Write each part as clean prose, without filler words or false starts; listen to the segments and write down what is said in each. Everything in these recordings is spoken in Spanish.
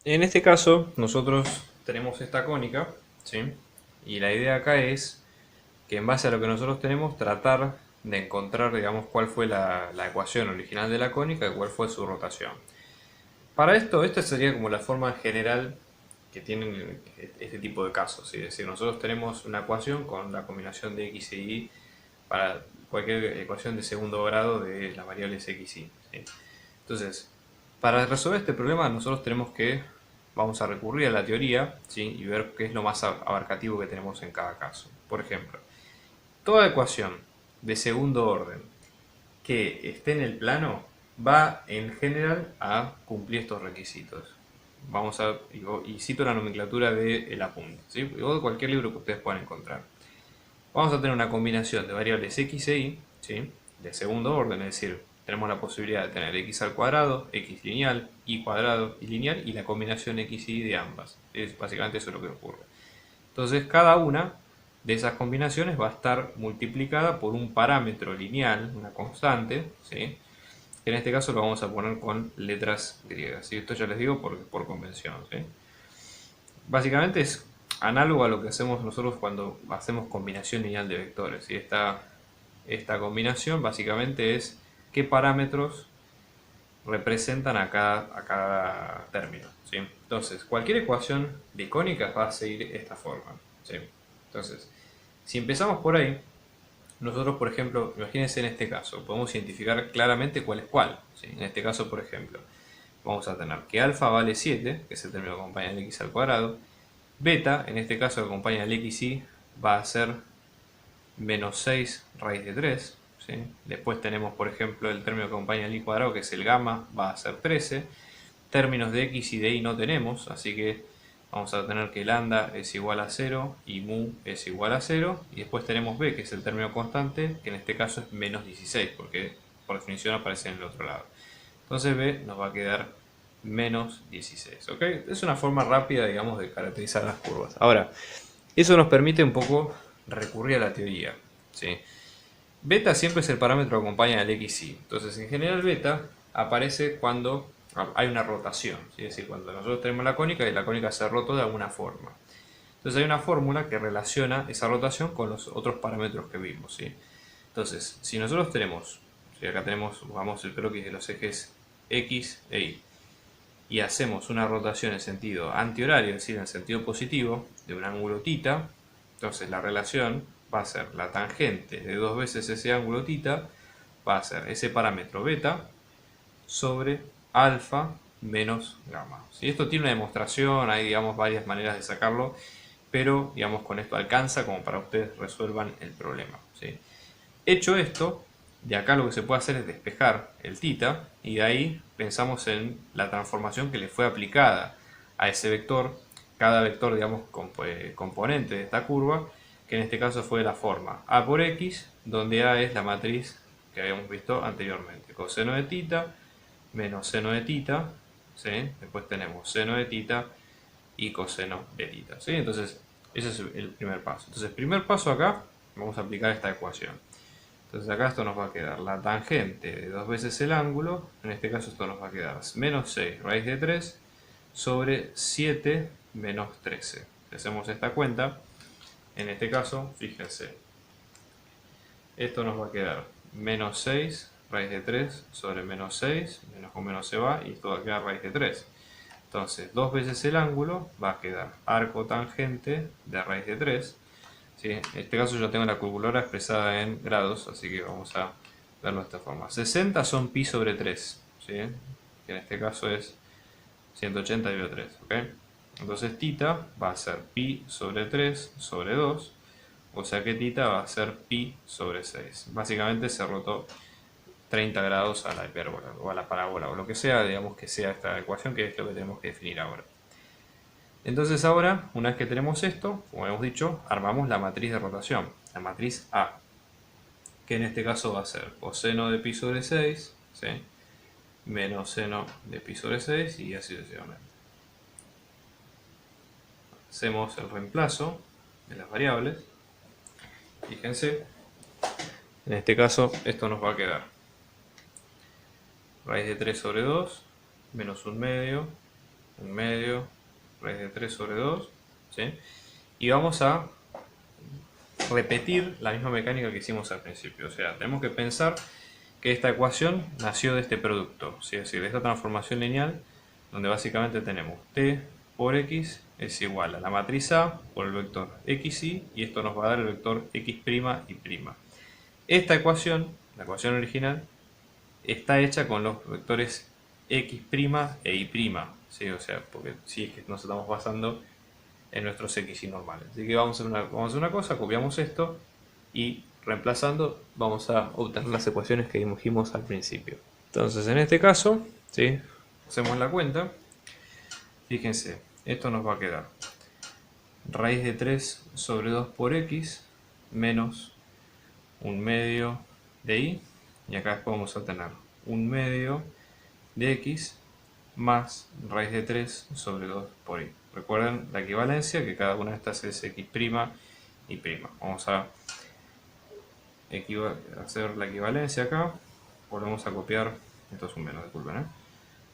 En este caso, nosotros tenemos esta cónica, ¿sí? Y la idea acá es que en base a lo que nosotros tenemos, tratar de encontrar, digamos, cuál fue la ecuación original de la cónica y cuál fue su rotación. Para esto, esta sería como la forma general que tienen este tipo de casos, ¿sí? Es decir, nosotros tenemos una ecuación con la combinación de x e y para cualquier ecuación de segundo grado de las variables x y, ¿sí? Entonces, para resolver este problema nosotros tenemos que, vamos a recurrir a la teoría, ¿sí? Y ver qué es lo más abarcativo que tenemos en cada caso. Por ejemplo, toda ecuación de segundo orden que esté en el plano va en general a cumplir estos requisitos. Vamos a, y cito la nomenclatura del apunte, ¿sí? O de cualquier libro que ustedes puedan encontrar. Vamos a tener una combinación de variables x e y, ¿sí? De segundo orden, es decir, tenemos la posibilidad de tener x al cuadrado, x lineal, y cuadrado y lineal, y la combinación x y de ambas. Básicamente eso es lo que ocurre. Entonces cada una de esas combinaciones va a estar multiplicada por un parámetro lineal, una constante, ¿sí? Que en este caso lo vamos a poner con letras griegas. ¿Sí? Esto ya les digo por convención. ¿Sí? Básicamente es análogo a lo que hacemos nosotros cuando hacemos combinación lineal de vectores. ¿Sí? Esta combinación básicamente es qué parámetros representan a cada término. ¿Sí? Entonces, cualquier ecuación de cónicas va a seguir esta forma. ¿Sí? Entonces, si empezamos por ahí, nosotros, por ejemplo, imagínense en este caso, podemos identificar claramente cuál es cuál. ¿Sí? En este caso, por ejemplo, vamos a tener que alfa vale 7, que es el término que acompaña al x al cuadrado. Beta, en este caso que acompaña al xy, va a ser menos 6 raíz de 3. ¿Sí? Después tenemos, por ejemplo, el término que acompaña al y cuadrado, que es el gamma, va a ser 13. Términos de x y de y no tenemos, así que vamos a tener que lambda es igual a 0 y mu es igual a 0. Y después tenemos b, que es el término constante, que en este caso es menos 16, porque por definición aparece en el otro lado. Entonces b nos va a quedar menos 16. ¿Ok? Es una forma rápida, digamos, de caracterizar las curvas. Ahora, eso nos permite un poco recurrir a la teoría. ¿Sí? Beta siempre es el parámetro que acompaña al XY. Entonces, en general, beta aparece cuando hay una rotación. ¿Sí? Es decir, cuando nosotros tenemos la cónica y la cónica se rotó de alguna forma. Entonces, hay una fórmula que relaciona esa rotación con los otros parámetros que vimos. ¿Sí? Entonces, si nosotros tenemos, si acá tenemos, vamos el croquis de los ejes X e Y, y hacemos una rotación en sentido antihorario, es decir, en sentido positivo, de un ángulo θ, entonces la relación va a ser la tangente de dos veces ese ángulo θ, va a ser ese parámetro beta sobre alfa menos gamma. Si esto tiene una demostración, hay digamos varias maneras de sacarlo, pero digamos con esto alcanza como para que ustedes resuelvan el problema. ¿Sí? Hecho esto, de acá lo que se puede hacer es despejar el θ y de ahí pensamos en la transformación que le fue aplicada a ese vector, cada vector digamos componente de esta curva, que en este caso fue la forma a por x, donde a es la matriz que habíamos visto anteriormente, coseno de θ menos seno de θ, ¿sí? Después tenemos seno de θ y coseno de θ. ¿Sí? Entonces, ese es el primer paso. Entonces, primer paso acá, vamos a aplicar esta ecuación. Entonces acá esto nos va a quedar la tangente de dos veces el ángulo, en este caso esto nos va a quedar menos 6 raíz de 3 sobre 7 menos 13. Si hacemos esta cuenta, en este caso, fíjense, esto nos va a quedar menos 6 raíz de 3 sobre menos 6, menos con menos se va y esto va a quedar raíz de 3. Entonces, dos veces el ángulo va a quedar arco tangente de raíz de 3. ¿Sí? En este caso yo tengo la calculadora expresada en grados, así que vamos a verlo de esta forma. 60 son pi sobre 3, ¿sí? Que en este caso es 180 dividido 3. ¿Ok? Entonces θ va a ser pi sobre 3 sobre 2, o sea que θ va a ser pi sobre 6. Básicamente se rotó 30 grados a la hipérbola o a la parábola o lo que sea, digamos que sea esta ecuación, que es lo que tenemos que definir ahora. Entonces ahora, una vez que tenemos esto, como hemos dicho, armamos la matriz de rotación, la matriz A, que en este caso va a ser coseno de pi sobre 6, ¿sí? Menos seno de pi sobre 6 y así sucesivamente. Hacemos el reemplazo de las variables. Fíjense, en este caso esto nos va a quedar raíz de 3 sobre 2 menos un medio 1 medio, raíz de 3 sobre 2, ¿sí? Y vamos a repetir la misma mecánica que hicimos al principio. O sea, tenemos que pensar que esta ecuación nació de este producto, ¿sí? Es decir, de esta transformación lineal, donde básicamente tenemos t por x es igual a la matriz A por el vector xy, y esto nos va a dar el vector x' y'. Esta ecuación, la ecuación original, está hecha con los vectores x' e y', ¿sí? O sea, porque sí es que nos estamos basando en nuestros xy normales. Así que vamos a hacer una cosa, copiamos esto y reemplazando vamos a obtener las ecuaciones que dijimos al principio. Entonces en este caso, ¿sí? Hacemos la cuenta. Fíjense, esto nos va a quedar raíz de 3 sobre 2 por x menos 1 medio de y, y acá después vamos a tener 1 medio de x más raíz de 3 sobre 2 por y. Recuerden la equivalencia, que cada una de estas es x' y prima. Vamos a hacer la equivalencia acá. Volvemos a copiar, esto es un menos, disculpen,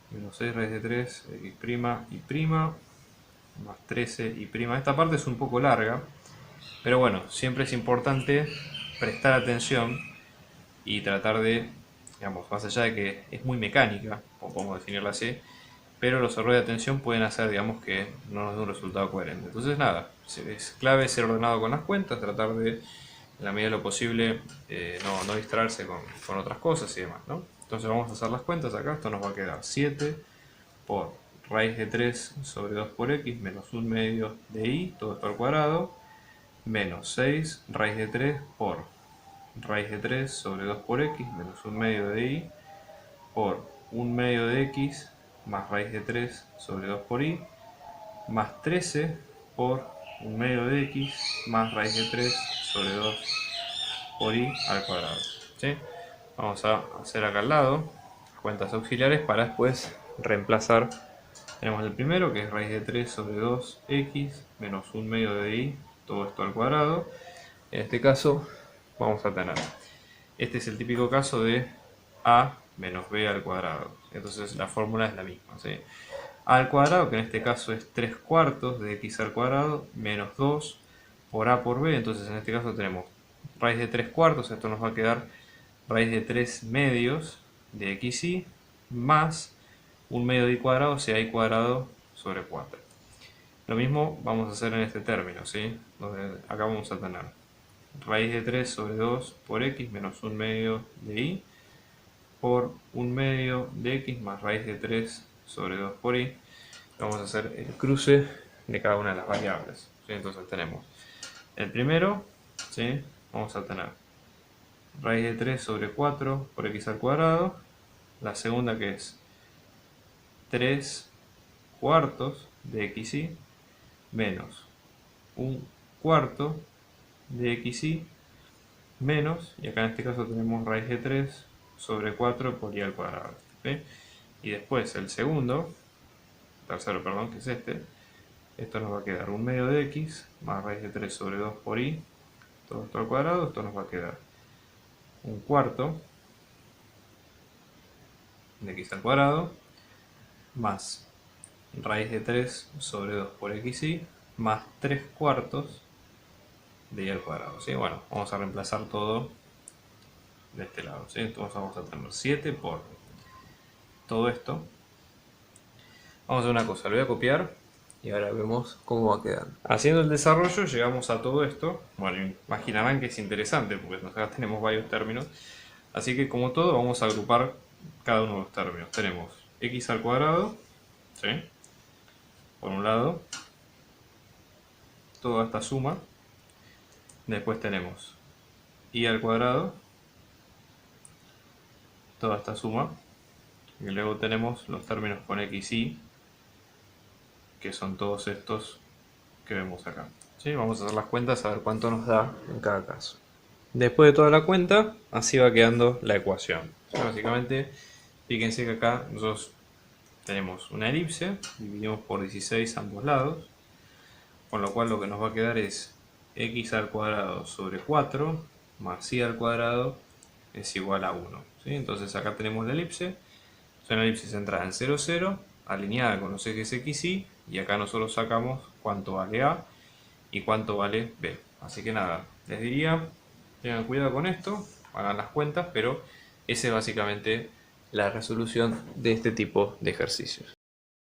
menos 6 raíz de 3 x' y prima más 13 y prima. Esta parte es un poco larga, pero bueno, siempre es importante prestar atención y tratar de, digamos, más allá de que es muy mecánica, como podemos definirla así, pero los errores de atención pueden hacer, digamos, que no nos dé un resultado coherente. Entonces nada, es clave ser ordenado con las cuentas, tratar de, en la medida de lo posible, no distraerse con otras cosas y demás, ¿no? Entonces vamos a hacer las cuentas acá, esto nos va a quedar 7 por raíz de 3 sobre 2 por x menos 1 medio de y, todo esto al cuadrado, menos 6 raíz de 3 por raíz de 3 sobre 2 por x menos 1 medio de y por 1 medio de x más raíz de 3 sobre 2 por y más 13 por 1 medio de x más raíz de 3 sobre 2 por y al cuadrado, ¿sí? Vamos a hacer acá al lado cuentas auxiliares para después reemplazar. Tenemos el primero, que es raíz de 3 sobre 2x menos 1 medio de y, todo esto al cuadrado. En este caso vamos a tener, este es el típico caso de a menos b al cuadrado. Entonces la fórmula es la misma, ¿sí? A al cuadrado, que en este caso es 3 cuartos de x al cuadrado, menos 2 por a por b. Entonces en este caso tenemos raíz de 3 cuartos, esto nos va a quedar raíz de 3 medios de xy más 1 medio de y cuadrado, o sea, y cuadrado sobre 4. Lo mismo vamos a hacer en este término, ¿sí? Donde acá vamos a tener raíz de 3 sobre 2 por x menos 1 medio de y por 1 medio de x más raíz de 3 sobre 2 por y. Vamos a hacer el cruce de cada una de las variables, ¿sí? Entonces tenemos el primero, ¿sí? Vamos a tener raíz de 3 sobre 4 por x al cuadrado. La segunda, que es 3 cuartos de xy menos 1 cuarto de xy menos, y acá en este caso tenemos raíz de 3 sobre 4 por y al cuadrado, ¿sí? Y después el tercero, perdón, que es esto nos va a quedar 1 medio de x más raíz de 3 sobre 2 por y, todo esto al cuadrado. Esto nos va a quedar 1 cuarto de x al cuadrado más raíz de 3 sobre 2 por xy más 3 cuartos de y al cuadrado, ¿sí? Bueno, vamos a reemplazar todo de este lado, ¿sí? Entonces vamos a tener 7 por todo esto. Vamos a hacer una cosa, lo voy a copiar y ahora vemos cómo va quedando. Haciendo el desarrollo llegamos a todo esto. Bueno, imaginarán que es interesante porque acá tenemos varios términos. Así que como todo vamos a agrupar cada uno de los términos. Tenemos x al cuadrado, ¿sí? Por un lado, toda esta suma. Después tenemos y al cuadrado, toda esta suma. Y luego tenemos los términos con xy, que son todos estos que vemos acá, ¿sí? Vamos a hacer las cuentas a ver cuánto nos da en cada caso. Después de toda la cuenta, así va quedando la ecuación. O sea, básicamente, fíjense que acá nosotros tenemos una elipse, dividimos por 16 ambos lados, con lo cual lo que nos va a quedar es x al cuadrado sobre 4 más y al cuadrado es igual a 1, ¿sí? Entonces acá tenemos la elipse, es una elipse centrada en 0, 0, alineada con los ejes X y, y acá nosotros sacamos cuánto vale A y cuánto vale B. Así que nada, les diría, tengan cuidado con esto, hagan las cuentas, pero esa es básicamente la resolución de este tipo de ejercicios.